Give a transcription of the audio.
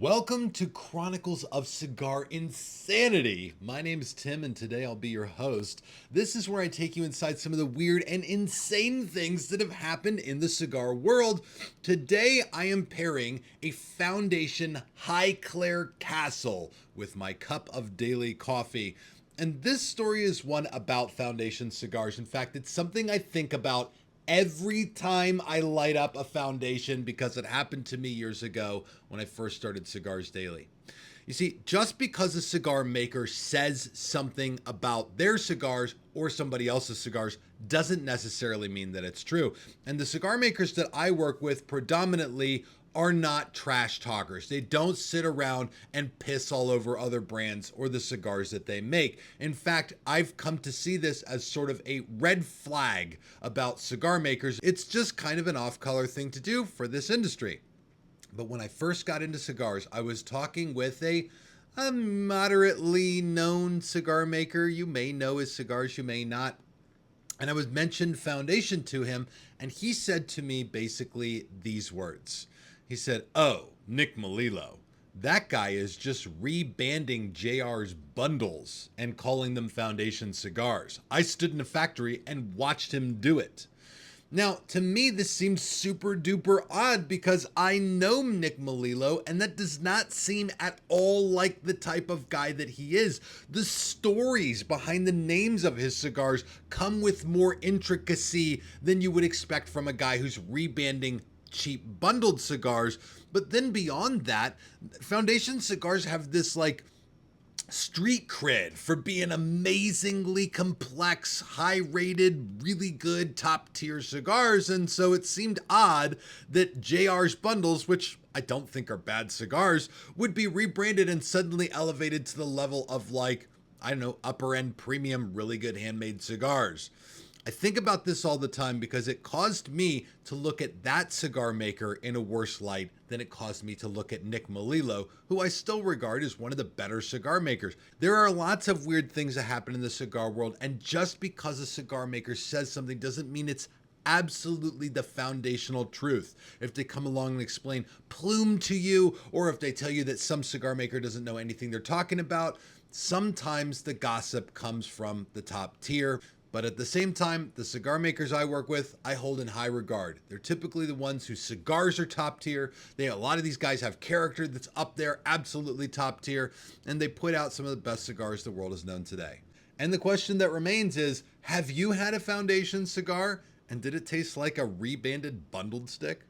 Welcome to Chronicles of Cigar Insanity. My name is Tim, and today I'll be your host. This is where I take you inside some of the weird and insane things that have happened in the cigar world. Today, I am pairing a Foundation High Claire Castle with my cup of daily coffee. And this story is one about Foundation cigars. In fact, it's something I think about every time I light up a Foundation because it happened to me years ago when I first started Cigars Daily. You see, just because a cigar maker says something about their cigars or somebody else's cigars doesn't necessarily mean that it's true. And the cigar makers that I work with predominantly are not trash talkers. They don't sit around and piss all over other brands or the cigars that they make. In fact, I've come to see this as sort of a red flag about cigar makers. It's just kind of an off-color thing to do for this industry. But when I first got into cigars, I was talking with a moderately known cigar maker. You may know his cigars, you may not. And I was mentioned Foundation to him, and he said to me basically these words. He said, "Oh, Nick Melillo, that guy is just rebanding JR's bundles and calling them Foundation cigars. I stood in a factory and watched him do it." Now, to me, this seems super duper odd because I know Nick Melillo, and that does not seem at all like the type of guy that he is. The stories behind the names of his cigars come with more intricacy than you would expect from a guy who's rebanding cheap bundled cigars. But then beyond that, Foundation cigars have this like street cred for being amazingly complex, high rated, really good top tier cigars. And so it seemed odd that JR's bundles, which I don't think are bad cigars, would be rebranded and suddenly elevated to the level of like, I don't know, upper end premium, really good handmade cigars. I think about this all the time because it caused me to look at that cigar maker in a worse light than it caused me to look at Nick Melillo, who I still regard as one of the better cigar makers. There are lots of weird things that happen in the cigar world, and just because a cigar maker says something doesn't mean it's absolutely the foundational truth. If they come along and explain plume to you, or if they tell you that some cigar maker doesn't know anything they're talking about, sometimes the gossip comes from the top tier. But at the same time, the cigar makers I work with, I hold in high regard. They're typically the ones whose cigars are top tier. A lot of these guys have character that's up there, absolutely top tier, and they put out some of the best cigars the world has known today. And the question that remains is, have you had a Foundation cigar, and did it taste like a rebanded bundled stick?